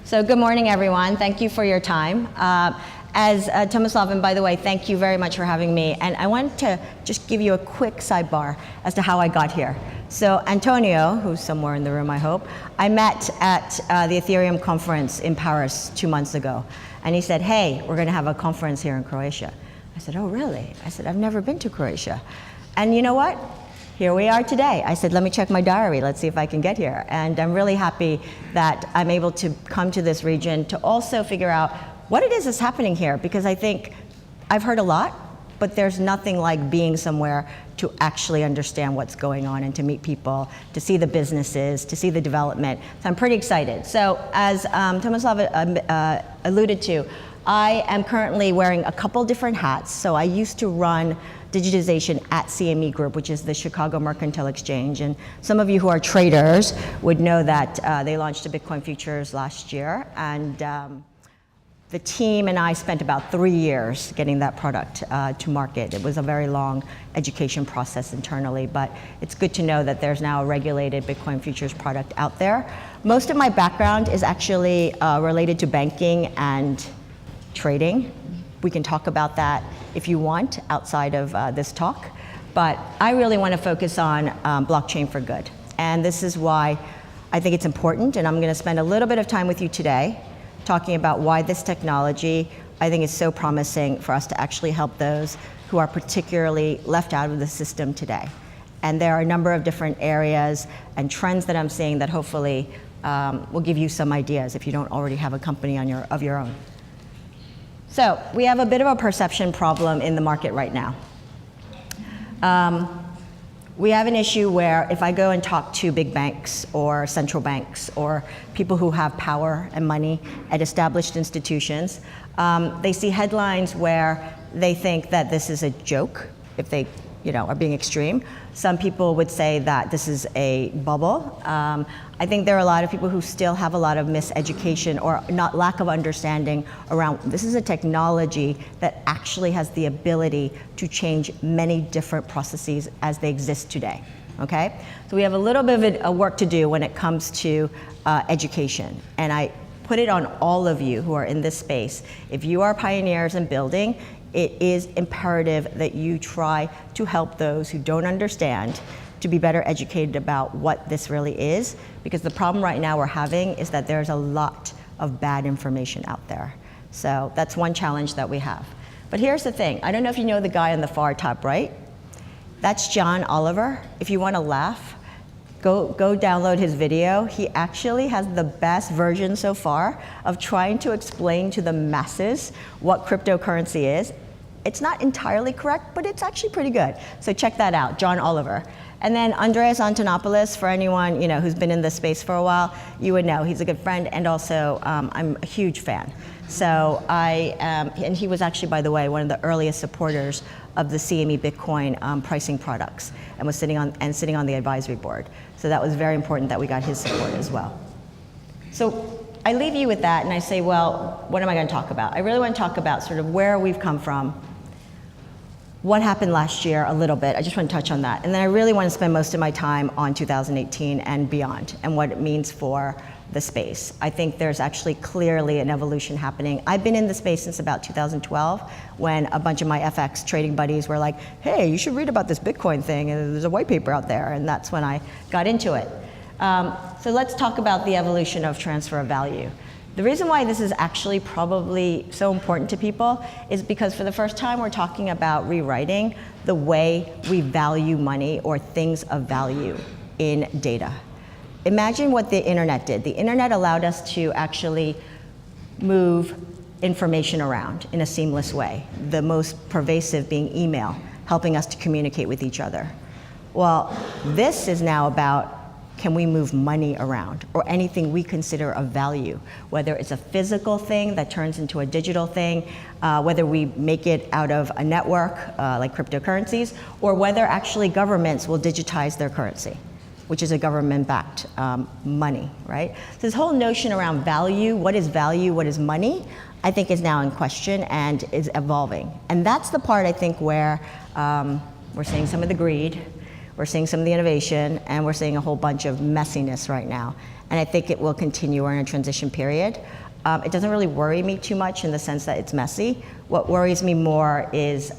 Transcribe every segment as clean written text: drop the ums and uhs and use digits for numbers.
So good morning, everyone. Thank you for your time. As Tomislav, and by the way, thank you very much for having me. And I want to just give you a quick sidebar as to how I got here. So Antonio, who's somewhere in the room, I hope, I met at the Ethereum conference in Paris 2 months ago. And he said, hey, we're going to have a conference here in Croatia. I said, oh, really? I said, I've never been to Croatia. And you know what? Here we are today. I said, let me check my diary. Let's see if I can get here. And I'm really happy that I'm able to come to this region to also figure out what it is that's happening here, because I think I've heard a lot, but there's nothing like being somewhere to actually understand what's going on and to meet people, to see the businesses, to see the development. So I'm pretty excited. So as Tomislav alluded to, I am currently wearing a couple different hats. So I used to run digitization at CME Group, which is the Chicago Mercantile Exchange. And some of you who are traders would know that they launched a Bitcoin futures last year. And the team and I spent about 3 years getting that product to market. It was a very long education process internally, but it's good to know that there's now a regulated Bitcoin futures product out there. Most of my background is actually related to banking and trading. We can talk about that if you want outside of this talk, but I really want to focus on blockchain for good. And this is why I think it's important, and I'm going to spend a little bit of time with you today talking about why this technology I think is so promising for us to actually help those who are particularly left out of the system today. And there are a number of different areas and trends that I'm seeing that hopefully will give you some ideas if you don't already have a company of your own. So we have a bit of a perception problem in the market right now. We have an issue where if I go and talk to big banks or central banks or people who have power and money at established institutions, they see headlines where they think that this is a joke if they are being extreme. Some people would say that this is a bubble. I think there are a lot of people who still have a lot of miseducation or lack of understanding around this is a technology that actually has the ability to change many different processes as they exist today, okay? So we have a little bit of work to do when it comes to education. And I put it on all of you who are in this space. If you are pioneers in building, it is imperative that you try to help those who don't understand to be better educated about what this really is, because the problem right now we're having is that there's a lot of bad information out there. So that's one challenge that we have. But here's the thing. I don't know if you know the guy on the far top right. That's John Oliver. If you want to laugh, go download his video. He actually has the best version so far of trying to explain to the masses what cryptocurrency is. It's not entirely correct, but it's actually pretty good. So check that out, John Oliver. And then Andreas Antonopoulos, for anyone who's been in this space for a while, you would know he's a good friend, and also I'm a huge fan. So and he was actually, by the way, one of the earliest supporters of the CME Bitcoin pricing products, and was sitting on the advisory board. So that was very important that we got his support as well. So I leave you with that, and I say, well, what am I going to talk about? I really want to talk about sort of where we've come from, what happened last year a little bit. I just want to touch on that. And then I really want to spend most of my time on 2018 and beyond and what it means for the space. I think there's actually clearly an evolution happening. I've been in the space since about 2012 when a bunch of my FX trading buddies were like, hey, you should read about this Bitcoin thing, and there's a white paper out there, and that's when I got into it. So let's talk about the evolution of transfer of value. The reason why this is actually probably so important to people is because for the first time we're talking about rewriting the way we value money or things of value in data. Imagine what the internet did. The internet allowed us to actually move information around in a seamless way, the most pervasive being email, helping us to communicate with each other. Well, this is now about, can we move money around or anything we consider of value, whether it's a physical thing that turns into a digital thing, whether we make it out of a network like cryptocurrencies, or whether actually governments will digitize their currency, which is a government-backed money, right? So this whole notion around value, what is money, I think is now in question and is evolving. And that's the part I think where we're seeing some of the greed, We're seeing some of the innovation, and we're seeing a whole bunch of messiness right now. And I think it will continue. We're in a transition period. It doesn't really worry me too much in the sense that it's messy. What worries me more is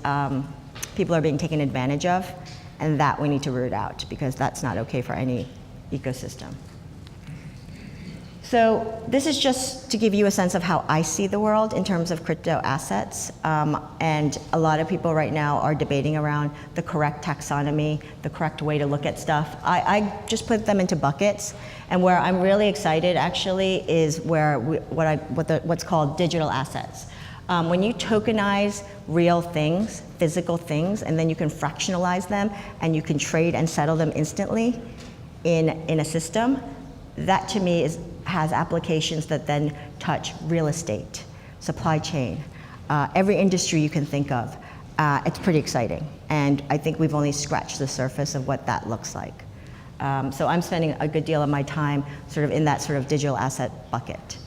people are being taken advantage of, and that we need to root out, because that's not okay for any ecosystem. So this is just to give you a sense of how I see the world in terms of crypto assets. And a lot of people right now are debating around the correct taxonomy, the correct way to look at stuff. I just put them into buckets. And where I'm really excited actually is where what's called digital assets. When you tokenize real things, physical things, and then you can fractionalize them and you can trade and settle them instantly in a system, that to me has applications that then touch real estate, supply chain, every industry you can think of. It's pretty exciting. And I think we've only scratched the surface of what that looks like. So I'm spending a good deal of my time sort of in that sort of digital asset bucket.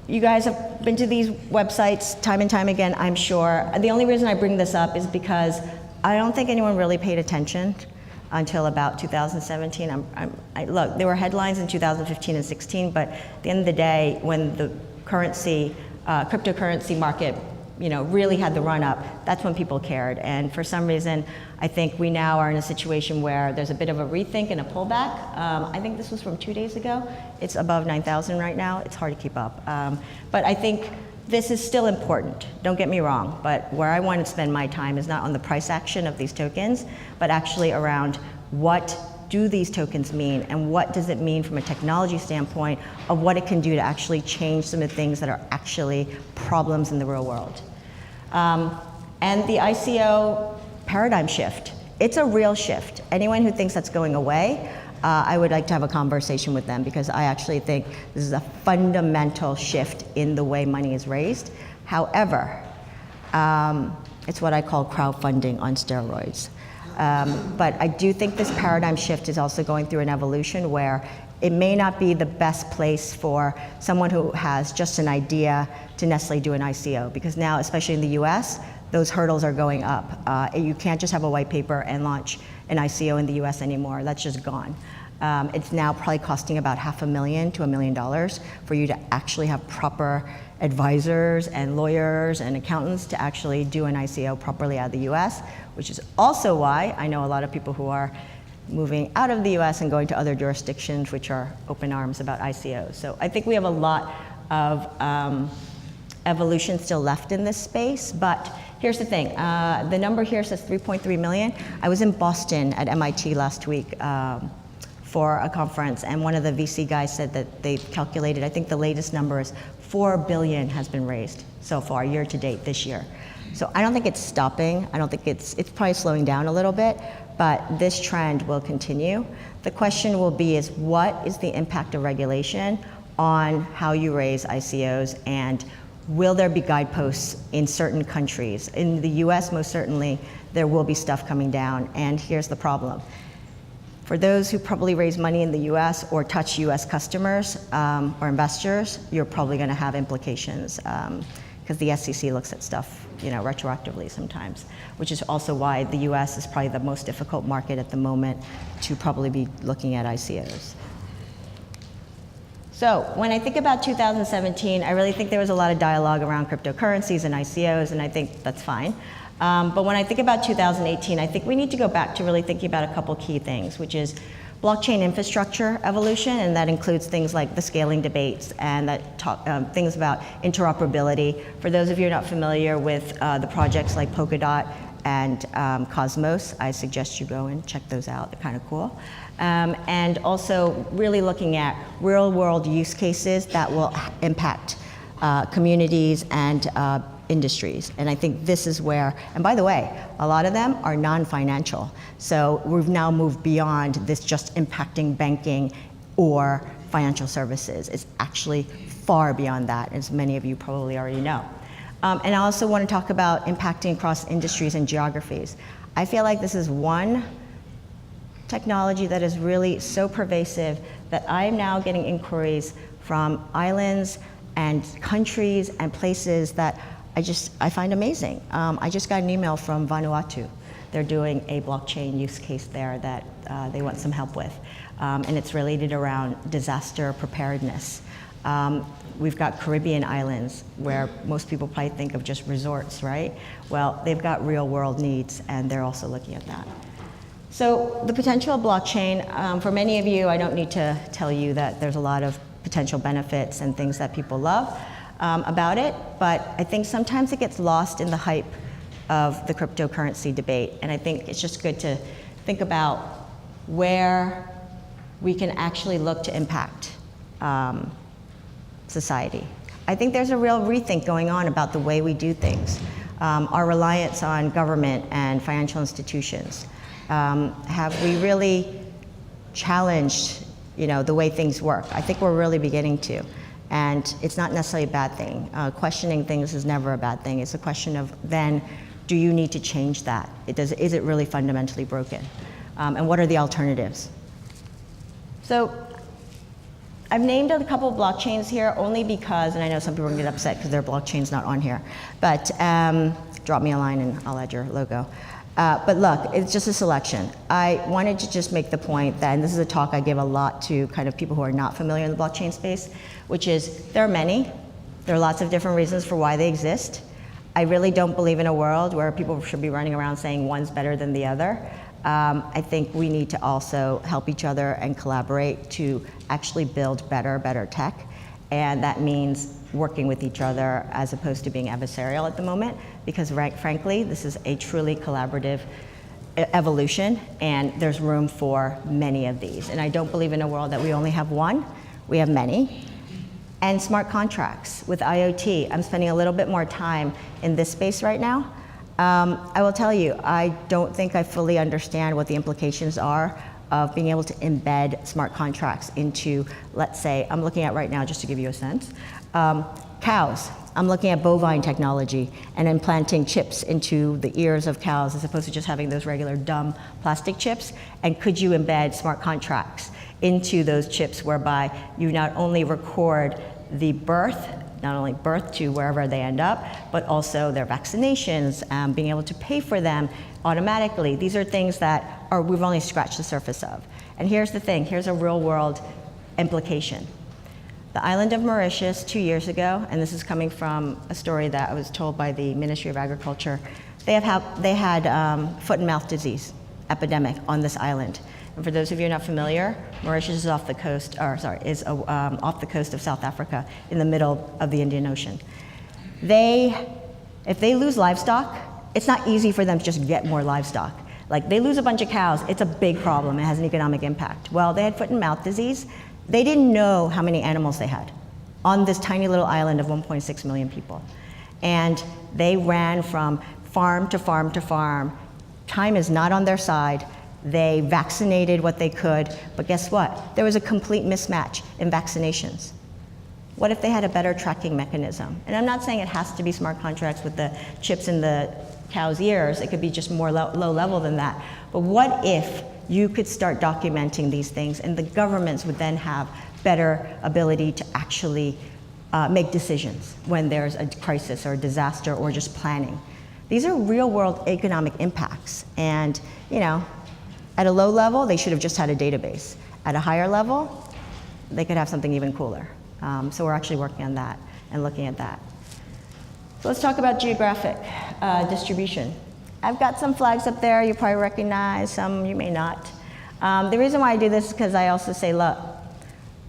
You guys have been to these websites time and time again, I'm sure. The only reason I bring this up is because I don't think anyone really paid attention until about 2017. Look, there were headlines in 2015 and 16, but at the end of the day, when the cryptocurrency market, really had the run up, that's when people cared. And for some reason, I think we now are in a situation where there's a bit of a rethink and a pullback. I think this was from 2 days ago. It's above 9,000 right now. It's hard to keep up. But I think this is still important, don't get me wrong, but where I want to spend my time is not on the price action of these tokens, but actually around what do these tokens mean, and what does it mean from a technology standpoint of what it can do to actually change some of the things that are actually problems in the real world. And the ICO paradigm shift, it's a real shift. Anyone who thinks that's going away, I would like to have a conversation with them, because I actually think this is a fundamental shift in the way money is raised. However, it's what I call crowdfunding on steroids. But I do think this paradigm shift is also going through an evolution where it may not be the best place for someone who has just an idea to necessarily do an ICO, because now, especially in the US, those hurdles are going up. You can't just have a white paper and launch an ICO in the US anymore. That's just gone. It's now probably costing about $500,000 to $1 million for you to actually have proper advisors and lawyers and accountants to actually do an ICO properly out of the US, which is also why I know a lot of people who are moving out of the US and going to other jurisdictions which are open arms about ICOs. So I think we have a lot of evolution still left in this space, but here's the thing. The number here says 3.3 million. I was in Boston at MIT last week for a conference, and one of the VC guys said that they've calculated, I think the latest number is 4 billion has been raised so far, year to date this year. So I don't think it's stopping. I don't think it's probably slowing down a little bit, but this trend will continue. The question will be is what is the impact of regulation on how you raise ICOs, and will there be guideposts in certain countries? In the US, most certainly, there will be stuff coming down, and here's the problem. For those who probably raise money in the US or touch US customers or investors, you're probably gonna have implications because the SEC looks at stuff retroactively sometimes, which is also why the US is probably the most difficult market at the moment to probably be looking at ICOs. So when I think about 2017, I really think there was a lot of dialogue around cryptocurrencies and ICOs, and I think that's fine. But when I think about 2018, I think we need to go back to really thinking about a couple key things, which is blockchain infrastructure evolution, and that includes things like the scaling debates and that things about interoperability. For those of you who are not familiar with the projects like Polkadot and Cosmos, I suggest you go and check those out. They're kind of cool. And also really looking at real-world use cases that will impact communities and industries. And I think this is where, and by the way, a lot of them are non-financial. So we've now moved beyond this just impacting banking or financial services. It's actually far beyond that, as many of you probably already know. And I also want to talk about impacting across industries and geographies. I feel like this is one technology that is really so pervasive that I am now getting inquiries from islands and countries and places that I find amazing. I just got an email from Vanuatu they're doing a blockchain use case there that they want some help with. And it's related around disaster preparedness. We've got Caribbean islands where most people probably think of just resorts, right? Well, they've got real world needs, and they're also looking at that. So the potential of blockchain, for many of you, I don't need to tell you that there's a lot of potential benefits and things that people love about it, but I think sometimes it gets lost in the hype of the cryptocurrency debate, and I think it's just good to think about where we can actually look to impact society. I think there's a real rethink going on about the way we do things. Our reliance on government and financial institutions. Have we really challenged, the way things work? I think we're really beginning to. And it's not necessarily a bad thing. Questioning things is never a bad thing. It's a question of then, do you need to change that? Is it really fundamentally broken? And what are the alternatives? So I've named a couple of blockchains here only because, and I know some people are going to get upset because their blockchain's not on here, but drop me a line and I'll add your logo. But look, it's just a selection. I wanted to just make the point that, and this is a talk I give a lot to kind of people who are not familiar in the blockchain space, which is there are many. There are lots of different reasons for why they exist. I really don't believe in a world where people should be running around saying one's better than the other. I think we need to also help each other and collaborate to actually build better tech. And that means working with each other as opposed to being adversarial at the moment, because frankly, this is a truly collaborative evolution, and there's room for many of these. And I don't believe in a world that we only have one, we have many. And smart contracts with IoT, I'm spending a little bit more time in this space right now. I will tell you, I don't think I fully understand what the implications are of being able to embed smart contracts into, let's say, I'm looking at right now, just to give you a sense, cows. I'm looking at bovine technology and implanting chips into the ears of cows as opposed to just having those regular dumb plastic chips. And could you embed smart contracts into those chips whereby you not only record the birth, not only birth to wherever they end up, but also their vaccinations, being able to pay for them automatically. These are things that we've only scratched the surface of. And here's the thing, here's a real world implication. The island of Mauritius 2 years ago, and this is coming from a story that I was told by the Ministry of Agriculture, they had foot and mouth disease epidemic on this island. And for those of you not familiar, Mauritius is off the coast, off the coast of South Africa in the middle of the Indian Ocean. If they lose livestock, it's not easy for them to just get more livestock. Like they lose a bunch of cows, it's a big problem, it has an economic impact. Well, they had foot and mouth disease. They didn't know how many animals they had on this tiny little island of 1.6 million people. And they ran from farm to farm to farm. Time is not on their side. They vaccinated what they could, but guess what? There was a complete mismatch in vaccinations. What if they had a better tracking mechanism? And I'm not saying it has to be smart contracts with the chips in the cow's ears. It could be just more low level than that. But what if you could start documenting these things and the governments would then have better ability to actually make decisions when there's a crisis or a disaster or just planning? These are real world economic impacts. And at a low level, they should have just had a database. At a higher level, they could have something even cooler. So we're actually working on that and looking at that. So let's talk about geographic distribution. I've got some flags up there you probably recognize, some you may not. The reason why I do this is because I also say, look,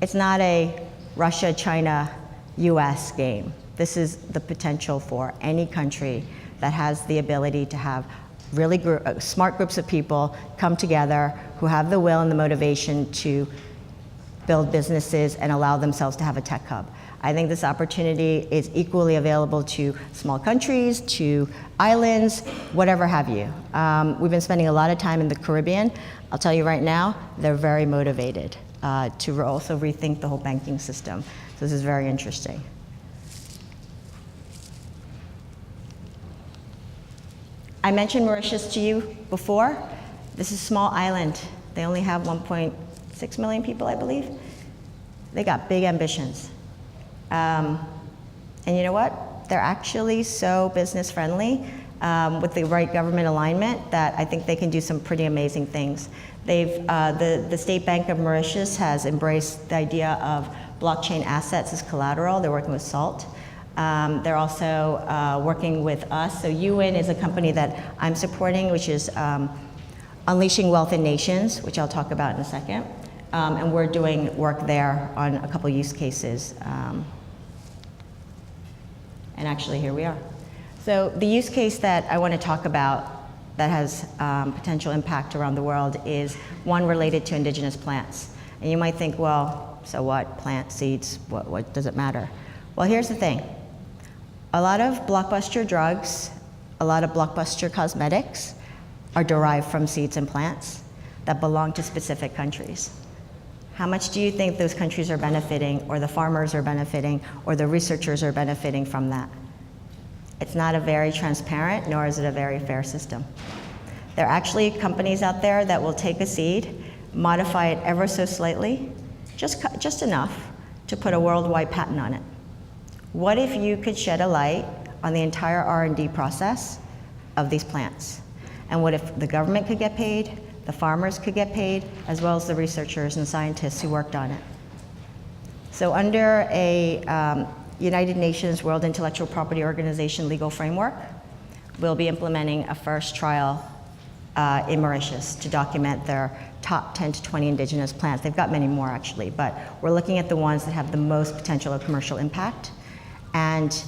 it's not a Russia, China, US game. This is the potential for any country that has the ability to have really smart groups of people come together who have the will and the motivation to build businesses and allow themselves to have a tech hub. I think this opportunity is equally available to small countries, to islands, whatever have you. We've been spending a lot of time in the Caribbean. I'll tell you right now, they're very motivated to also rethink the whole banking system. So this is very interesting. I mentioned Mauritius to you before. This is a small island. They only have 1.6 million people, I believe. They got big ambitions. And you know what? They're actually so business friendly with the right government alignment, that I think they can do some pretty amazing things. The State Bank of Mauritius has embraced the idea of blockchain assets as collateral. They're working with SALT. They're also working with us. So UN is a company that I'm supporting, which is Unleashing Wealth in Nations, which I'll talk about in a second. And we're doing work there on a couple use cases. And actually, here we are. So the use case that I want to talk about that has potential impact around the world is one related to indigenous plants. And you might think, well, so what? Plant seeds, what does it matter? Well, here's the thing. A lot of blockbuster drugs, a lot of blockbuster cosmetics are derived from seeds and plants that belong to specific countries. How much do you think those countries are benefiting, or the farmers are benefiting, or the researchers are benefiting from that? It's not a very transparent, nor is it a very fair system. There are actually companies out there that will take a seed, modify it ever so slightly, just enough to put a worldwide patent on it. What if you could shed a light on the entire R&D process of these plants? And what if the government could get paid, the farmers could get paid, as well as the researchers and scientists who worked on it? So under a United Nations World Intellectual Property Organization legal framework, we'll be implementing a first trial in Mauritius to document their top 10 to 20 indigenous plants. They've got many more actually, but we're looking at the ones that have the most potential of commercial impact. And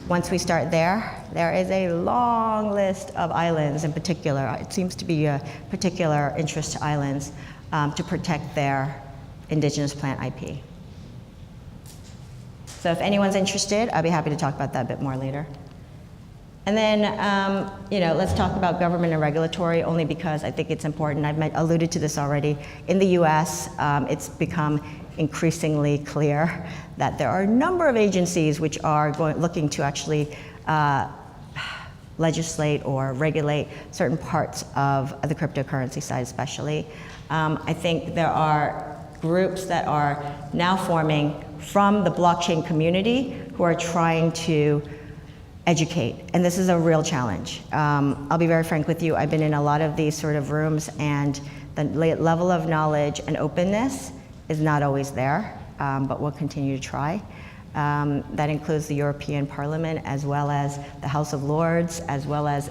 once we start there, there is a long list of islands in particular. It seems to be a particular interest to islands to protect their indigenous plant IP. So if anyone's interested, I'll be happy to talk about that a bit more later. And then, let's talk about government and regulatory, only because I think it's important. I've alluded to this already. In the US, it's become increasingly clear that there are a number of agencies which are looking to actually legislate or regulate certain parts of the cryptocurrency side especially. I think there are groups that are now forming from the blockchain community who are trying to educate, and this is a real challenge. I'll be very frank with you, I've been in a lot of these sort of rooms, and the level of knowledge and openness is not always there, but we'll continue to try. That includes the European Parliament, as well as the House of Lords, as well as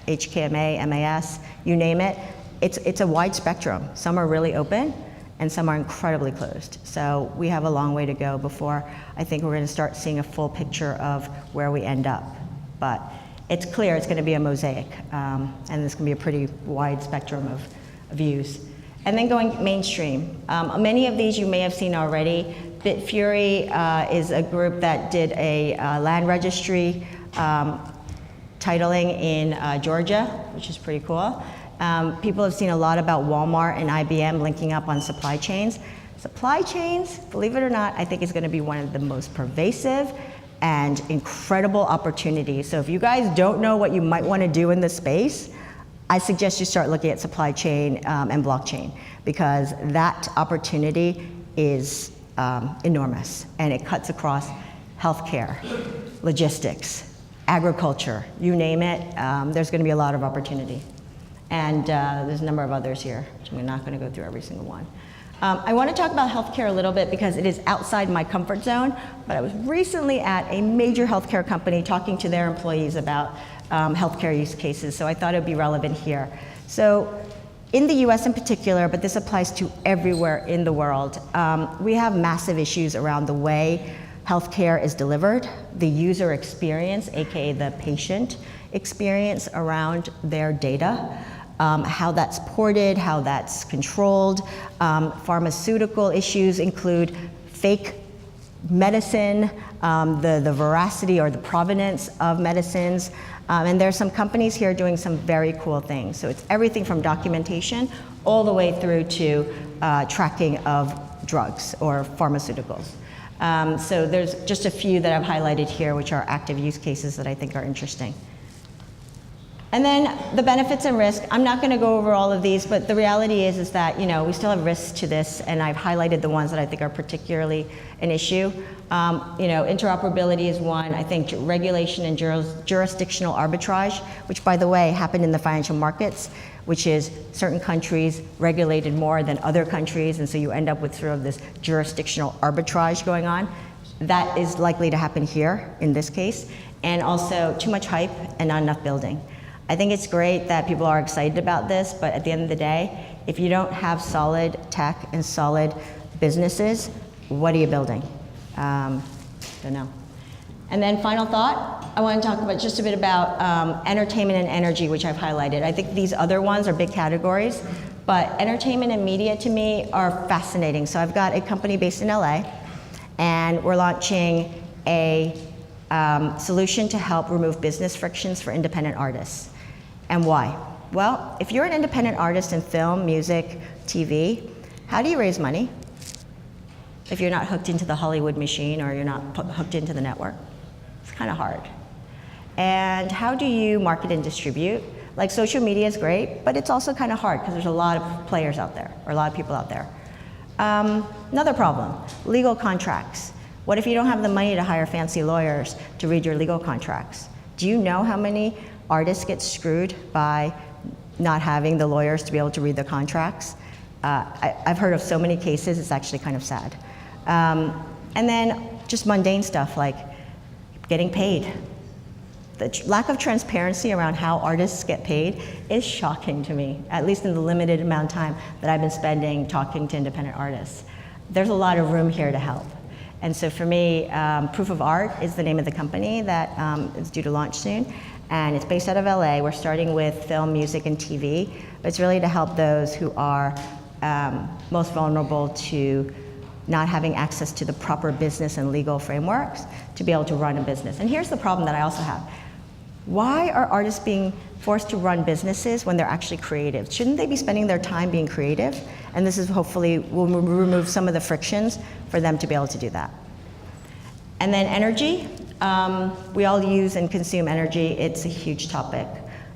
HKMA, MAS, you name it. It's a wide spectrum. Some are really open, and some are incredibly closed. So we have a long way to go before I think we're gonna start seeing a full picture of where we end up. But it's clear it's gonna be a mosaic, and it's gonna be a pretty wide spectrum of views. And then going mainstream. Many of these you may have seen already. BitFury is a group that did a land registry titling in Georgia, which is pretty cool. People have seen a lot about Walmart and IBM linking up on supply chains. Supply chains, believe it or not, I think is going to be one of the most pervasive and incredible opportunities. So if you guys don't know what you might want to do in this space, I suggest you start looking at supply chain and blockchain, because that opportunity is enormous, and it cuts across healthcare, logistics, agriculture, you name it. There's going to be a lot of opportunity. And there's a number of others here, which I'm not going to go through every single one. I want to talk about healthcare a little bit because it is outside my comfort zone, but I was recently at a major healthcare company talking to their employees about healthcare use cases, so I thought it would be relevant here. So in the US in particular, but this applies to everywhere in the world, we have massive issues around the way healthcare is delivered, the user experience, aka the patient experience around their data. How that's ported, how that's controlled. Pharmaceutical issues include fake medicine, the veracity or the provenance of medicines. And there's some companies here doing some very cool things. So it's everything from documentation all the way through to tracking of drugs or pharmaceuticals. So there's just a few that I've highlighted here which are active use cases that I think are interesting. And then the benefits and risk, I'm not going to go over all of these, but the reality is that, you know, we still have risks to this, and I've highlighted the ones that I think are particularly an issue. You know, interoperability is one. I think regulation and jurisdictional arbitrage, which, by the way, happened in the financial markets, which is certain countries regulated more than other countries, and so you end up with sort of this jurisdictional arbitrage going on. That is likely to happen here in this case, and also too much hype and not enough building. I think it's great that people are excited about this, but at the end of the day, if you don't have solid tech and solid businesses, what are you building? Don't know. And then final thought, I want to talk about just a bit about entertainment and energy, which I've highlighted. I think these other ones are big categories, but entertainment and media to me are fascinating. So I've got a company based in LA, and we're launching a solution to help remove business frictions for independent artists. And why? Well, if you're an independent artist in film, music, TV, how do you raise money if you're not hooked into the Hollywood machine or you're not hooked into the network? It's kind of hard. And how do you market and distribute? Like, social media is great, but it's also kind of hard because there's a lot of players out there, or a lot of people out there. Another problem, legal contracts. What if you don't have the money to hire fancy lawyers to read your legal contracts? Do you know how many artists get screwed by not having the lawyers to be able to read the contracts? I've heard of so many cases, it's actually kind of sad. And then just mundane stuff like getting paid. The lack of transparency around how artists get paid is shocking to me, at least in the limited amount of time that I've been spending talking to independent artists. There's a lot of room here to help. And so for me, Proof of Art is the name of the company that is due to launch soon. And it's based out of LA. We're starting with film, music, and TV. But it's really to help those who are most vulnerable to not having access to the proper business and legal frameworks to be able to run a business. And here's the problem that I also have. Why are artists being forced to run businesses when they're actually creative? Shouldn't they be spending their time being creative? And this is hopefully will remove some of the frictions for them to be able to do that. And then energy. We all use and consume energy. It's a huge topic,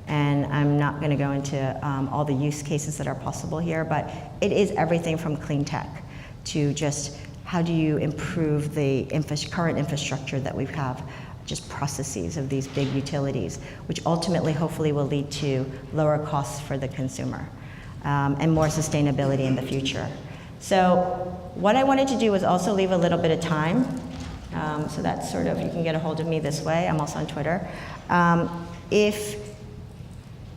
and I'm not going to go into all the use cases that are possible here, but it is everything from clean tech to just how do you improve the current infrastructure that we have, just processes of these big utilities, which ultimately hopefully will lead to lower costs for the consumer and more sustainability in the future. So what I wanted to do was also leave a little bit of time. So that's sort of, you can get a hold of me this way. I'm also on Twitter. If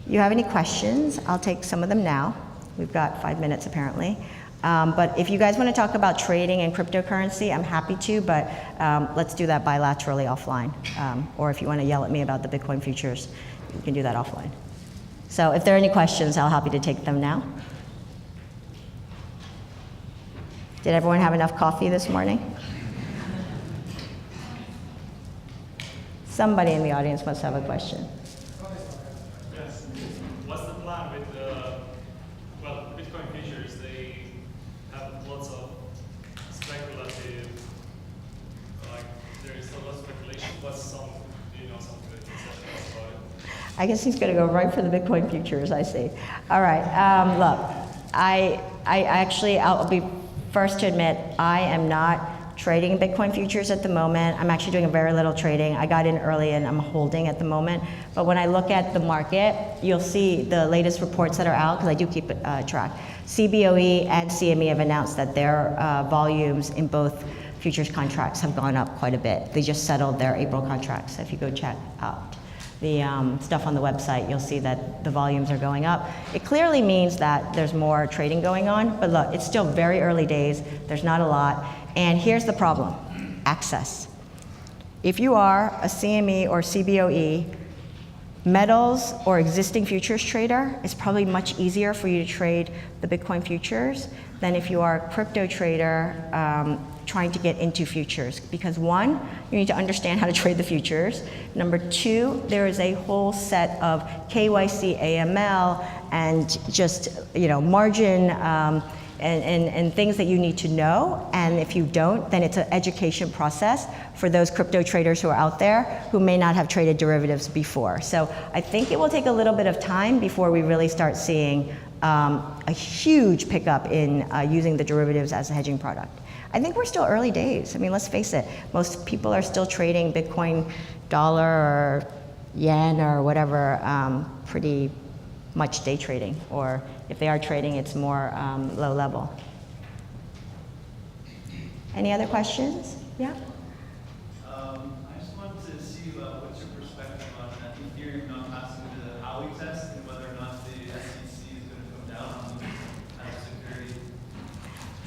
you have any questions, I'll take some of them now. We've got 5 minutes apparently. But if you guys want to talk about trading and cryptocurrency, I'm happy to, but let's do that bilaterally offline. Or if you want to yell at me about the Bitcoin futures, you can do that offline. So if there are any questions, I'll happy to take them now. Did everyone have enough coffee this morning? Somebody in the audience must have a question. Yes. What's the plan with Bitcoin futures? They have lots of speculative, there is a lot of speculation. Do you know something that you can say about it? I guess he's going to go right for the Bitcoin futures, I see. All right, look, I actually, I'll be first to admit, I am not trading Bitcoin futures at the moment. I'm actually doing very little trading. I got in early and I'm holding at the moment. But when I look at the market, you'll see the latest reports that are out, because I do keep track. CBOE and CME have announced that their volumes in both futures contracts have gone up quite a bit. They just settled their April contracts. So if you go check out the stuff on the website, you'll see that the volumes are going up. It clearly means that there's more trading going on, but look, it's still very early days. There's not a lot. And here's the problem, access. If you are a CME or CBOE, metals or existing futures trader, it's probably much easier for you to trade the Bitcoin futures than if you are a crypto trader trying to get into futures. Because one, you need to understand how to trade the futures. Number two, there is a whole set of KYC, AML, and just margin and things that you need to know. And if you don't, then it's an education process for those crypto traders who are out there who may not have traded derivatives before. So I think it will take a little bit of time before we really start seeing a huge pickup in using the derivatives as a hedging product. I think we're still early days. I mean, let's face it, most people are still trading Bitcoin, dollar, or yen, or whatever, pretty much day trading, or if they are trading, it's more low level. Any other questions? Yeah? I just wanted to see what's your perspective on Ethereum not passing the Howey test and whether or not the SEC is going to come down on the kind of security.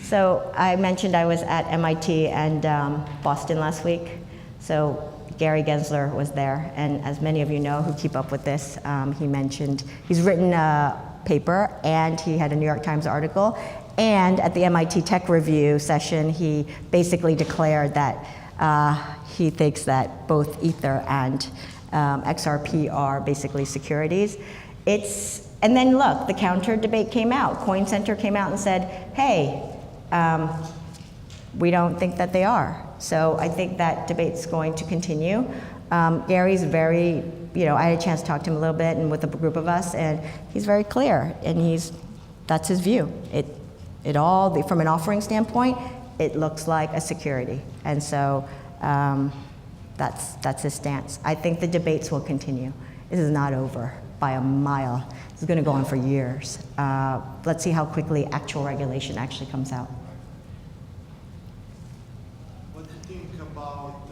So I mentioned I was at MIT and Boston last week. So Gary Gensler was there, and as many of you know who keep up with this, he mentioned he's written a paper and he had a New York Times article, and at the MIT Tech Review session he basically declared that he thinks that both Ether and XRP are basically securities. And then look, the counter debate came out. Coin Center came out and said, hey, we don't think that they are. So I think that debate's going to continue. Gary's very, I had a chance to talk to him a little bit and with a group of us, and he's very clear, and that's his view. It all, from an offering standpoint, it looks like a security. And so that's his stance. I think the debates will continue. This is not over by a mile. This is gonna go on for years. Let's see how quickly actual regulation actually comes out. What do you think about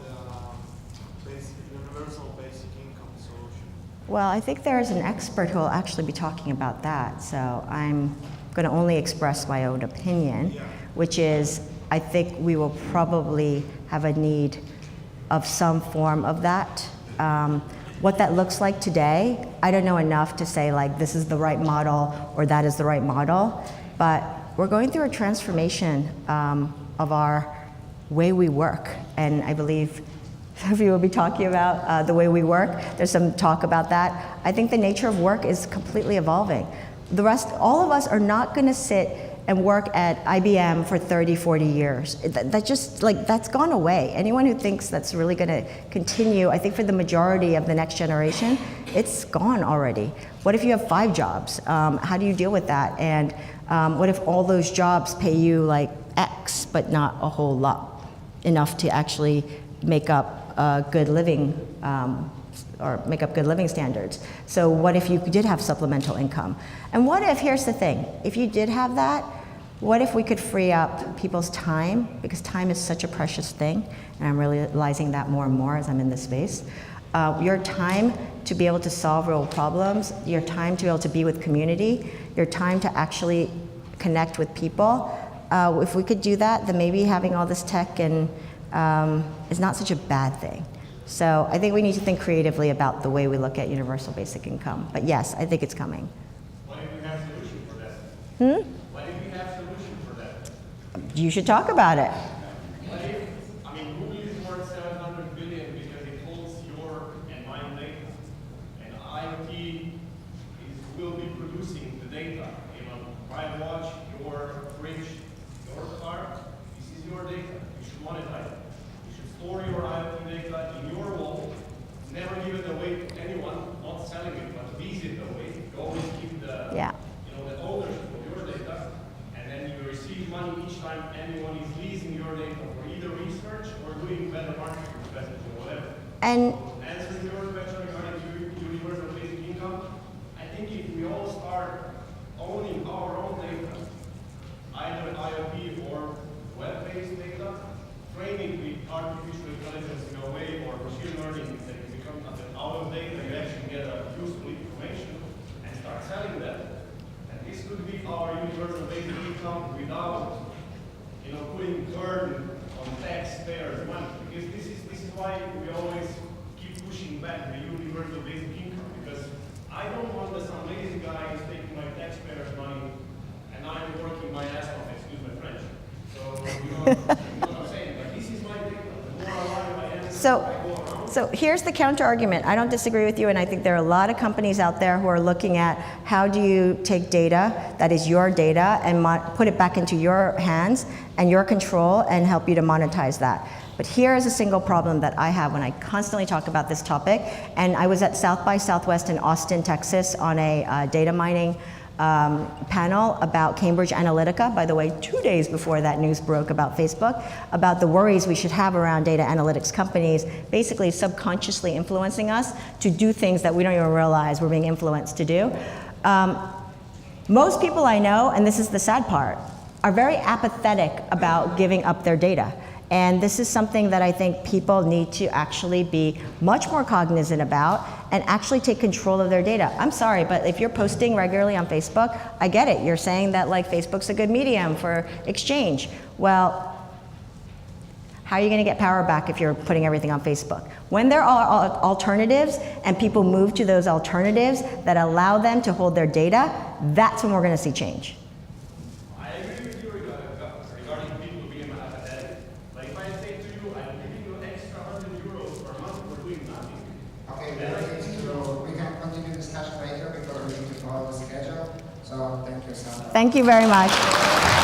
universal basic income solution? Well, I think there is an expert who will actually be talking about that, so I'm going to only express my own opinion, which is I think we will probably have a need of some form of that. What that looks like today, I don't know enough to say like this is the right model or that is the right model, but we're going through a transformation of our way we work, and I believe some of you will be talking about the way we work. There's some talk about that. I think the nature of work is completely evolving. The rest, all of us are not gonna sit and work at IBM for 30, 40 years. That's gone away. Anyone who thinks that's really gonna continue, I think for the majority of the next generation, it's gone already. What if you have 5 jobs? How do you deal with that? And what if all those jobs pay you like X, but not a whole lot, enough to actually make up good living, or make up good living standards? So what if you did have supplemental income? And what if, here's the thing, if you did have that, what if we could free up people's time? Because time is such a precious thing, and I'm realizing that more and more as I'm in this space. Your time to be able to solve real problems, your time to be able to be with community, your time to actually connect with people. If we could do that, then maybe having all this tech and is not such a bad thing. So I think we need to think creatively about the way we look at universal basic income. But yes, I think it's coming. What if we have a solution for that? What if we have a solution for that? You should talk about it. What if, Google is worth 700 billion because it holds your and my data, and IoT will be producing the data. My watch, your fridge, your car, this is your data. You should monetize it. You should store your IoT data in your wallet. Never give it away to anyone, not selling it, but lease it away. You always keep the the ownership of your data, and then you receive money each time anyone is leasing your data for either research or doing better marketing strategy or whatever. And answering your question regarding universal basic income, I think if we all start owning our own data, either IoT or web-based data, training with artificial intelligence in a way, or machine learning that you become out of data, you actually get a useful information and start selling that. And this could be our universal basic income without, putting burden on taxpayers' money. Because this is why we always keep pushing back the universal basic income. Because I don't want that some lazy guy is taking my taxpayers' money and I'm working my ass off, excuse my French. So, you know what I'm saying? But this is my data. The more alive I am, So- I go around. So here's the counter argument. I don't disagree with you, and I think there are a lot of companies out there who are looking at how do you take data that is your data and put it back into your hands and your control and help you to monetize that. But here is a single problem that I have when I constantly talk about this topic. And I was at South by Southwest in Austin, Texas on a data mining panel about Cambridge Analytica, by the way, 2 days before that news broke about Facebook, about the worries we should have around data analytics companies basically subconsciously influencing us to do things that we don't even realize we're being influenced to do. Most people I know, and this is the sad part, are very apathetic about giving up their data. And this is something that I think people need to actually be much more cognizant about and actually take control of their data. I'm sorry, but if you're posting regularly on Facebook, I get it. You're saying that like Facebook's a good medium for exchange. Well, how are you gonna get power back if you're putting everything on Facebook? When there are alternatives and people move to those alternatives that allow them to hold their data, that's when we're gonna see change. I agree with you regarding people being apathetic. But if I say to you, I'm giving you extra €100 per month for doing nothing. Okay, we can continue discussion later because we need to follow the schedule. So thank you, Sandra. Thank you very much.